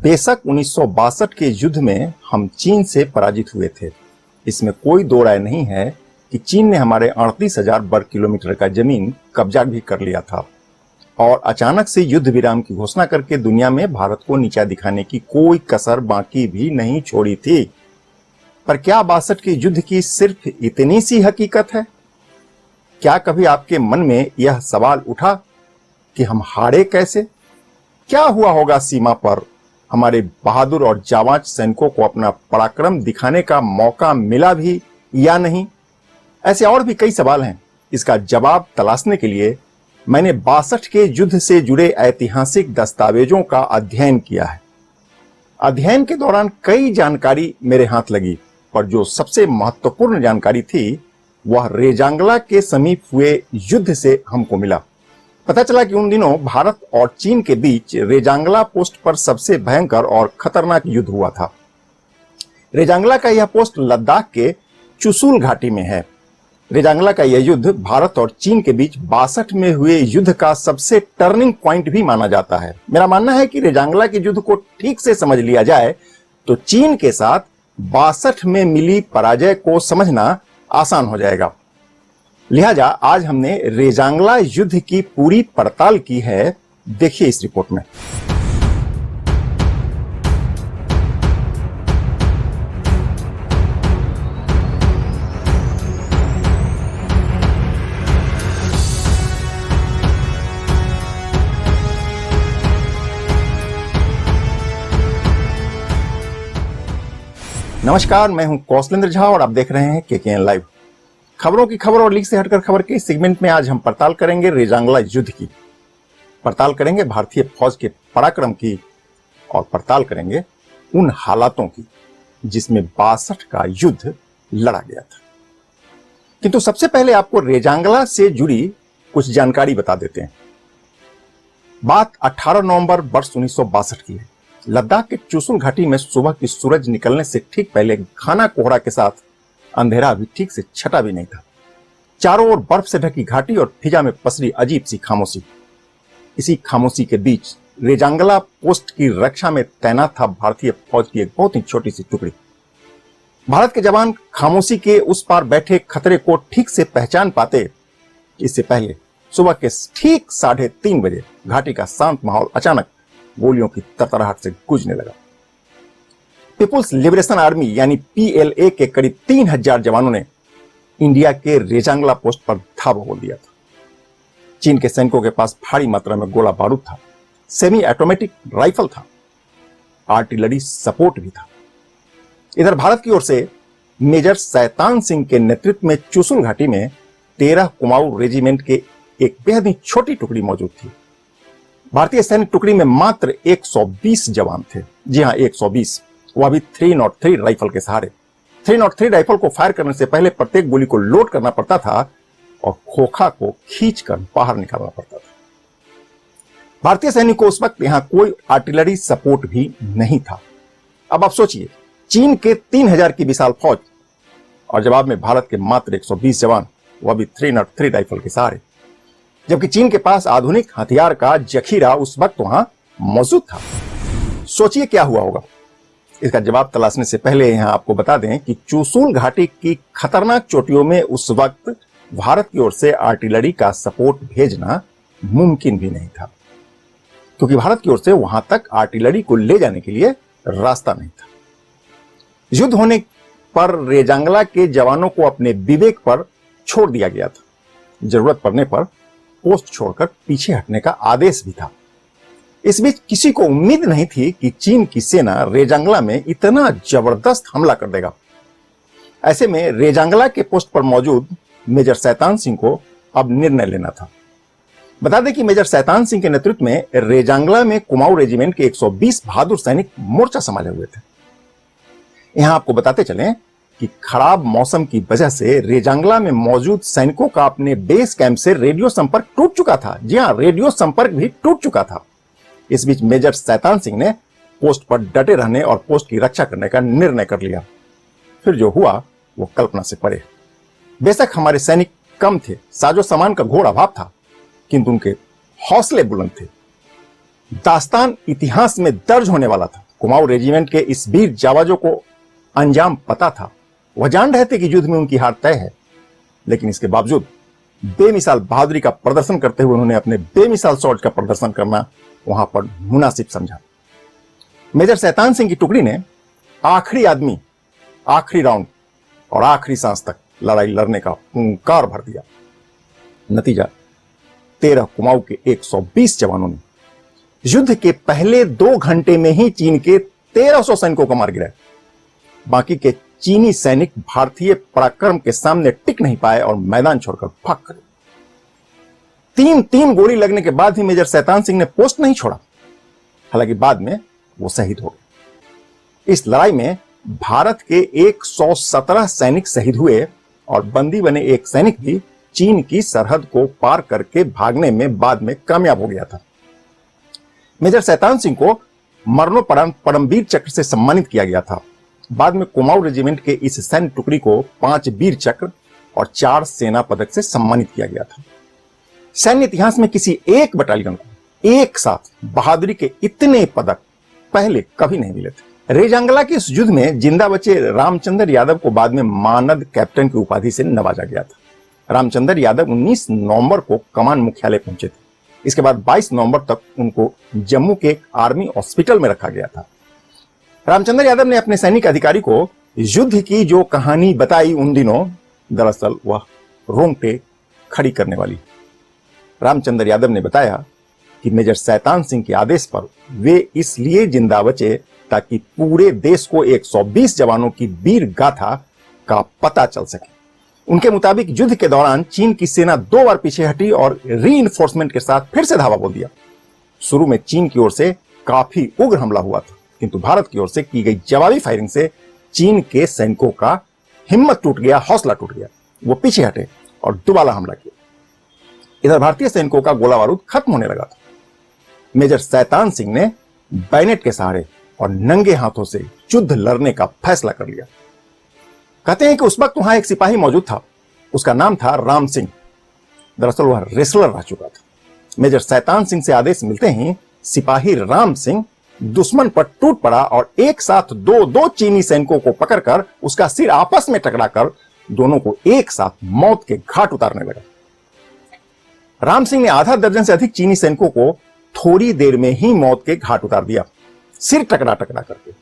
बेशक 1962 के युद्ध में हम चीन से पराजित हुए थे, इसमें कोई दो राय नहीं है कि चीन ने हमारे 38,000 वर्ग किलोमीटर का जमीन कब्जा भी कर लिया था और अचानक से युद्ध विराम की घोषणा करके दुनिया में भारत को नीचा दिखाने की कोई कसर बाकी भी नहीं छोड़ी थी। पर क्या 62 के युद्ध की सिर्फ इतनी सी हकीकत है? क्या कभी आपके मन में यह सवाल उठा कि हम हारे कैसे? क्या हुआ होगा सीमा पर हमारे बहादुर और जाबाज सैनिकों को अपना पराक्रम दिखाने का मौका मिला भी या नहीं? ऐसे और भी कई सवाल हैं। इसका जवाब तलाशने के लिए मैंने 62 के युद्ध से जुड़े ऐतिहासिक दस्तावेजों का अध्ययन किया है। अध्ययन के दौरान कई जानकारी मेरे हाथ लगी, पर जो सबसे महत्वपूर्ण जानकारी थी वह रेजांगला के समीप हुए युद्ध से हमको मिला। पता चला कि उन दिनों भारत और चीन के बीच रेजांगला पोस्ट पर सबसे भयंकर और खतरनाक युद्ध हुआ था। रेजांगला का यह पोस्ट लद्दाख के चुशुल घाटी में है। रेजांगला का यह युद्ध भारत और चीन के बीच 62 में हुए युद्ध का सबसे टर्निंग पॉइंट भी माना जाता है। मेरा मानना है कि रेजांगला के युद्ध को ठीक से समझ लिया जाए तो चीन के साथ 62 में मिली पराजय को समझना आसान हो जाएगा। लिहाजा आज हमने रेजांगला युद्ध की पूरी पड़ताल की है। देखिए इस रिपोर्ट में। नमस्कार, मैं हूं कौशलेंद्र झा और आप देख रहे हैं केकेएन लाइव। खबरों की खबर और लीक से हटकर खबर के इस सेगमेंट में आज हम पड़ताल करेंगे रेजांगला युद्ध की, पड़ताल करेंगे भारतीय फौज के पराक्रम की और पड़ताल करेंगे उन हालातों की जिसमें 62 का युद्ध लड़ा गया था। किंतु सबसे पहले आपको रेजांगला से जुड़ी कुछ जानकारी बता देते हैं। बात 18 नवंबर वर्ष 1962 की है। लद्दाख के चुशुल घाटी में सुबह की सूरज निकलने से ठीक पहले घना कोहरा के साथ अंधेरा अभी ठीक से छटा भी नहीं था। चारों ओर बर्फ से ढकी घाटी और फिजा में पसरी अजीब सी खामोशी। इसी खामोशी के बीच रेजांगला पोस्ट की रक्षा में तैनात था भारतीय फौज की एक बहुत ही छोटी सी टुकड़ी। भारत के जवान खामोशी के उस पार बैठे खतरे को ठीक से पहचान पाते। इससे पहले सुबह के ठीक 3:30 बजे घाटी का शांत माहौल अचानक गोलियों की तरतराहट से गूंजने लगा। पीपुल्स लिबरेशन आर्मी यानी पीएलए के करीब 3000 जवानों ने इंडिया के रेजांगला पोस्ट पर धावा बोल दिया था। चीन के सैनिकों के पास भारी मात्रा में गोला बारूद था, सेमी ऑटोमेटिक राइफल था, आर्टिलरी सपोर्ट भी था। इधर भारत की ओर से मेजर शैतान सिंह के नेतृत्व में चुशुल घाटी में 13 कुमाऊं रेजिमेंट के एक बेहद ही छोटी टुकड़ी मौजूद थी। भारतीय सैनिक टुकड़ी में मात्र 120 जवान थे। जी हां, 120, वह भी 303 राइफल के सहारे। 303 राइफल को फायर करने से पहले प्रत्येक गोली को लोड करना पड़ता था और खोखा को खींचकर बाहर निकालना पड़ता था। भारतीय सैनिक को उस वक्त यहां कोई आर्टिलरी सपोर्ट भी नहीं था। अब आप सोचिए, चीन के 3000 की विशाल फौज और जवाब में भारत के मात्र 120 जवान, वह भी 303 राइफल के सहारे, जबकि चीन के पास आधुनिक हथियार का जखीरा उस वक्त वहां मौजूद था। सोचिए क्या हुआ होगा। इसका जवाब तलाशने से पहले यहां आपको बता दें कि चुशुल घाटी की खतरनाक चोटियों में उस वक्त भारत की ओर से आर्टिलरी का सपोर्ट भेजना मुमकिन भी नहीं था, क्योंकि भारत की ओर से वहां तक आर्टिलरी को ले जाने के लिए रास्ता नहीं था। युद्ध होने पर रेजांगला के जवानों को अपने विवेक पर छोड़ दिया गया था। जरूरत पड़ने पर पोस्ट छोड़कर पीछे हटने का आदेश भी था। इस बीच किसी को उम्मीद नहीं थी कि चीन की सेना रेजांगला में इतना जबरदस्त हमला कर देगा। ऐसे में रेजांगला के पोस्ट पर मौजूद मेजर शैतान सिंह को अब निर्णय लेना था। बता दें कि मेजर शैतान सिंह के नेतृत्व में रेजांगला में कुमाऊं रेजिमेंट के 120 बहादुर सैनिक मोर्चा संभाले हुए थे। यहां आपको बताते चलें कि खराब मौसम की वजह से रेजांगला में मौजूद सैनिकों का अपने बेस कैंप से रेडियो संपर्क टूट चुका था। जी हां, रेडियो संपर्क भी टूट चुका था। इस बीच मेजर शैतान सिंह ने पोस्ट पर डटे रहने और पोस्ट की रक्षा करने का निर्णय कर लिया। फिर जो हुआ वो कल्पना से परे। बेशक हमारे सैनिक कम थे, साजो सामान का घोर अभाव था, किंतु उनके हौसले बुलंद थे। दास्तान इतिहास में दर्ज होने वाला था। कुमाऊं रेजिमेंट के इस वीर जाबाजों को अंजाम पता था। वह जान रहे थे कि युद्ध में उनकी हार तय है, लेकिन इसके बावजूद बेमिसाल बहादुरी का प्रदर्शन करते हुए उन्होंने अपने बेमिसाल शौर्य का प्रदर्शन करना वहां पर मुनासिब समझा। मेजर शैतान सिंह की टुकड़ी ने आखिरी आदमी, आखिरी राउंड और आखिरी सांस तक लड़ाई लड़ने का हुंकार भर दिया। नतीजा 13 कुमाऊं के 120 जवानों ने युद्ध के पहले 2 घंटे में ही चीन के 1300 सैनिकों को मार गिराया। बाकी के चीनी सैनिक भारतीय पराक्रम के सामने टिक नहीं पाए और मैदान छोड़कर भाग गए। 3 गोली लगने के बाद ही मेजर शैतान सिंह ने पोस्ट नहीं छोड़ा। हालांकि बाद में वो शहीद हो गए। इस लड़ाई में भारत के 117 सैनिक शहीद हुए और बंदी बने एक सैनिक भी चीन की सरहद को पार करके भागने में बाद में कामयाब हो गया था। मेजर शैतान सिंह को मरणोपरांत परमवीर चक्र से सम्मानित किया गया था। बाद में कुमाऊं रेजिमेंट के इस सैन्य टुकड़ी को 5 वीर चक्र और 4 सेना पदक से सम्मानित किया गया था। सैन्य इतिहास में किसी एक बटालियन को एक साथ बहादुरी के इतने पदक पहले कभी नहीं मिले थे। रेजांगला के इस युद्ध में जिंदा बचे रामचंद्र यादव को बाद में मानद कैप्टन की उपाधि से नवाजा गया था। रामचंद्र यादव 19 नवंबर को कमान मुख्यालय पहुंचे थे। इसके बाद 22 नवंबर तक उनको जम्मू के एक आर्मी हॉस्पिटल में रखा गया था। रामचंद्र यादव ने अपने सैनिक अधिकारी को युद्ध की जो कहानी बताई उन दिनों, दरअसल वह रोंगटे खड़ी करने वाली। रामचंद्र यादव ने बताया कि मेजर शैतान सिंह के आदेश पर वे इसलिए जिंदा बचे ताकि पूरे देश को 120 जवानों की वीर गाथा का पता चल सके। उनके मुताबिक युद्ध के दौरान चीन की सेना 2 बार पीछे हटी और रीइंफोर्समेंट के साथ फिर से धावा बोल दिया। शुरू में चीन की ओर से काफी उग्र हमला हुआ था, किंतु भारत की ओर से की गई जवाबी फायरिंग से चीन के सैनिकों का हिम्मत टूट गया, हौसला टूट गया। वो पीछे हटे और दोबारा हमला किया। इधर भारतीय सैनिकों का गोला बारूद खत्म होने लगा था। मेजर शैतान सिंह ने बैनेट के सहारे और नंगे हाथों से युद्ध लड़ने का फैसला कर लिया। कहते हैं कि उस वक्त वहां एक सिपाही मौजूद था, उसका नाम था राम सिंह। दरअसल वह रेसलर रह चुका था। मेजर शैतान सिंह से आदेश मिलते ही सिपाही राम सिंह दुश्मन पर टूट पड़ा और एक साथ 2 चीनी सैनिकों को पकड़कर उसका सिर आपस में टकराकर दोनों को एक साथ मौत के घाट उतारने लगा। राम सिंह ने आधा दर्जन से अधिक चीनी सैनिकों को थोड़ी देर में ही मौत के घाट उतार दिया, सिर टकरा टकरा करके।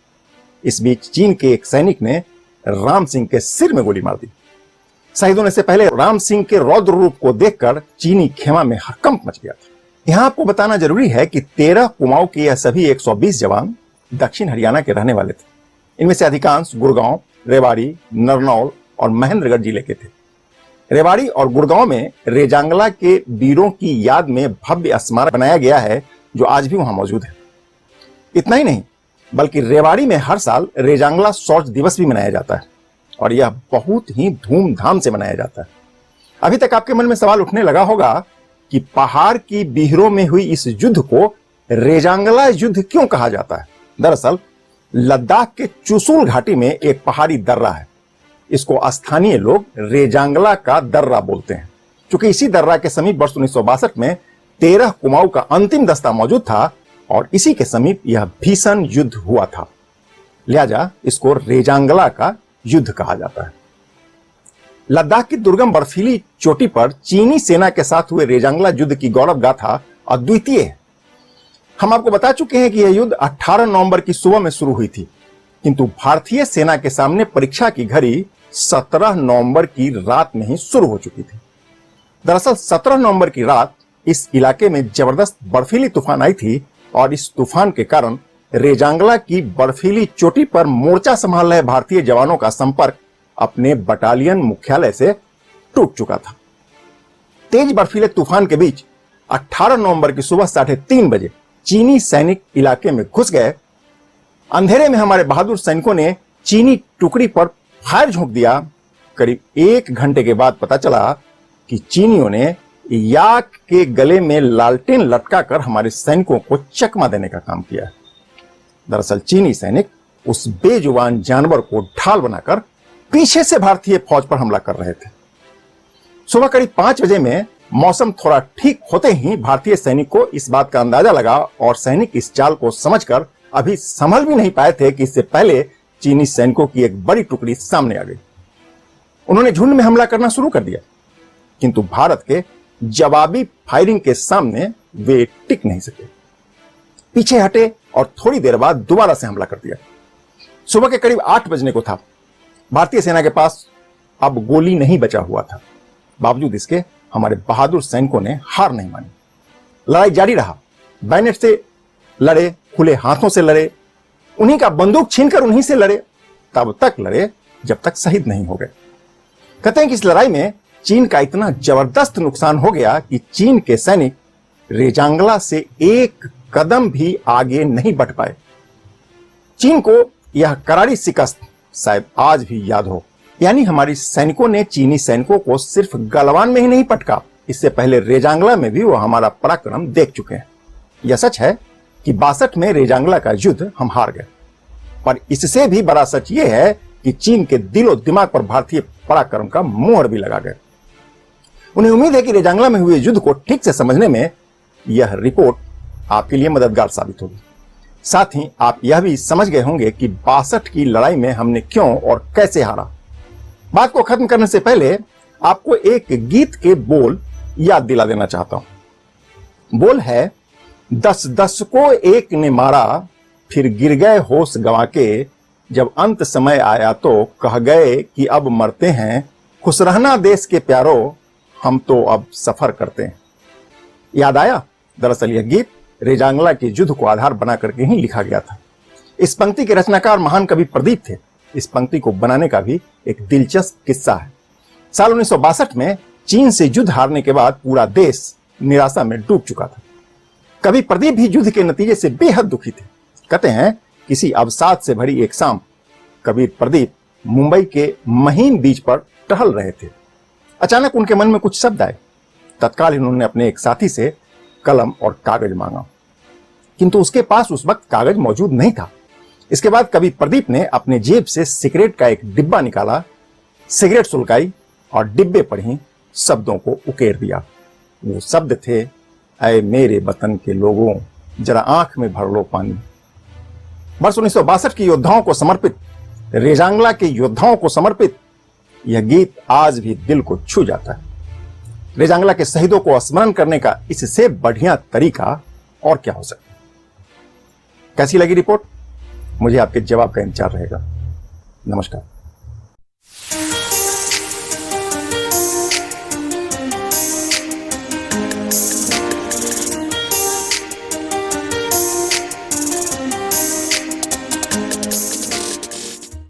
इस बीच चीन के एक सैनिक ने राम सिंह के सिर में गोली मार दी। शहीद होने से पहले राम सिंह के रौद्र रूप को देखकर चीनी खेमा में हड़कंप मच गया था। यहां आपको बताना जरूरी है कि 13 कुमाऊं के यह सभी 120 जवान दक्षिण हरियाणा के रहने वाले थे। इनमें से अधिकांश गुड़गांव, रेवाड़ी, नरनौल और महेंद्रगढ़ जिले के थे। रेवाड़ी और गुड़गांव में रेजांगला के वीरों की याद में भव्य स्मारक बनाया गया है, जो आज भी वहां मौजूद है। इतना ही नहीं, बल्कि रेवाड़ी में हर साल रेजांगला शौर्य दिवस भी मनाया जाता है और यह बहुत ही धूमधाम से मनाया जाता है। अभी तक आपके मन में सवाल उठने लगा होगा कि पहाड़ की बीहरों में हुई इस युद्ध को रेजांगला युद्ध क्यों कहा जाता है। दरअसल लद्दाख के चुशुल घाटी में एक पहाड़ी दर्रा है। इसको स्थानीय लोग रेजांगला का दर्रा बोलते हैं। क्योंकि इसी दर्रा के समीप वर्ष 1962 में 13 कुमाऊं का अंतिम दस्ता मौजूद था और इसी के समीप यह भीषण युद्ध हुआ था, लिहाजा इसको रेजांगला का युद्ध कहा जाता है। लद्दाख की दुर्गम बर्फीली चोटी पर चीनी सेना के साथ हुए रेजांगला युद्ध की गौरव गाथा अद्वितीय है। हम आपको बता चुके हैं कि यह युद्ध 18 नवंबर की सुबह में शुरू हुई थी, किंतु भारतीय सेना के सामने परीक्षा की घड़ी 17 नवंबर की रात में ही शुरू हो चुकी थी। दरअसल 17 नवंबर की रात इस इलाके में जबरदस्त बर्फीली तूफान आई थी और इस तूफान के कारण रेजांगला की बर्फीली चोटी पर मोर्चा संभाल रहे भारतीय जवानों का संपर्क अपने बटालियन मुख्यालय से टूट चुका था। तेज बर्फीले तूफान के बीच 18 नवंबर की सुबह 3:30 बजे चीनी सैनिक इलाके में घुस गए। अंधेरे में हमारे बहादुर सैनिकों ने चीनी टुकड़ी पर फायर झोंक दिया। करीब 1 घंटे के बाद पता चला कि चीनियों ने याक के गले में लालटेन लटकाकर हमारे सैनिकों को चकमा देने का काम किया। दरअसल चीनी सैनिक उस बेजुबान जानवर को ढाल बनाकर पीछे से भारतीय फौज पर हमला कर रहे थे। सुबह करीब 5 बजे में मौसम थोड़ा ठीक होते ही भारतीय सैनिक को इस बात का अंदाजा लगा और सैनिक इस चाल को समझकर अभी संभल भी नहीं पाए थे कि इससे पहले चीनी सैनिकों की एक बड़ी टुकड़ी सामने आ गई। उन्होंने झुंड में हमला करना शुरू कर दिया, किंतु भारत के जवाबी फायरिंग के सामने वे टिक नहीं सके। पीछे हटे और थोड़ी देर बाद दोबारा से हमला कर दिया। सुबह के करीब 8 बजने को था। भारतीय सेना के पास अब गोली नहीं बचा हुआ था। बावजूद इसके हमारे बहादुर सैनिकों ने हार नहीं मानी। लड़ाई जारी रहा। बैनेट से लड़े, खुले हाथों से लड़े, उन्हीं का बंदूक छीनकर उन्हीं से लड़े, तब तक लड़े जब तक शहीद नहीं हो गए। कहते हैं कि इस लड़ाई में चीन का इतना जबरदस्त नुकसान हो गया कि चीन के सैनिक रेजांगला से एक कदम भी आगे नहीं बढ़ पाए। चीन को यह करारी शिकस्त शायद आज भी याद हो। यानी हमारी सैनिकों ने चीनी सैनिकों को सिर्फ गलवान में ही नहीं पटका, इससे पहले रेजांगला में भी वो हमारा पराक्रम देख चुके हैं। यह सच है कि 62 में रेजांगला का युद्ध हम हार गए, पर इससे भी बड़ा सच यह है कि चीन के दिलो दिमाग पर भारतीय पराक्रम का मोहर भी लगा गया। उन्हें उम्मीद है कि रेजांगला में हुए युद्ध को ठीक से समझने में यह रिपोर्ट आपके लिए मददगार साबित होगी। साथ ही आप यह भी समझ गए होंगे कि 62 की लड़ाई में हमने क्यों और कैसे हारा। बात को खत्म करने से पहले आपको एक गीत के बोल याद दिला देना चाहता हूं। बोल है, 10-10 को एक ने मारा, फिर गिर गए होश गंवा के, जब अंत समय आया तो कह गए कि अब मरते हैं, खुश रहना देश के प्यारो, हम तो अब सफर करते हैं। याद आया? दरअसल यह गीत रेजांगला के युद्ध को आधार बना करके ही लिखा गया था। इस पंक्ति के रचनाकार महान कवि प्रदीप थे। इस पंक्ति को बनाने का भी एक दिलचस्प किस्सा है। साल 1962 में चीन से युद्ध हारने के बाद पूरा देश निराशा में डूब चुका था। कवि प्रदीप भी युद्ध के नतीजे से बेहद दुखी थे। कहते हैं, किसी अवसाद से भरी एक शाम कवि प्रदीप मुंबई के महीन बीच पर टहल रहे थे। अचानक उनके मन में कुछ शब्द आए। तत्काल उन्होंने अपने एक साथी से कलम और कागज मांगा, किंतु उसके पास उस वक्त कागज मौजूद नहीं था। इसके बाद कवि प्रदीप ने अपने जेब से सिगरेट का एक डिब्बा निकाला, सिगरेट सुलगाई और डिब्बे पर ही शब्दों को उकेर दिया। वो शब्द थे, ऐ मेरे वतन के लोगों, जरा आंख में भर लो पानी। वर्ष 1962 के योद्धाओं को समर्पित, रेजांगला के योद्धाओं को समर्पित यह गीत आज भी दिल को छू जाता है। रेजांगला के शहीदों को स्मरण करने का इससे बढ़िया तरीका और क्या हो सकता है? कैसी लगी रिपोर्ट? मुझे आपके जवाब का इंतजार रहेगा। नमस्कार।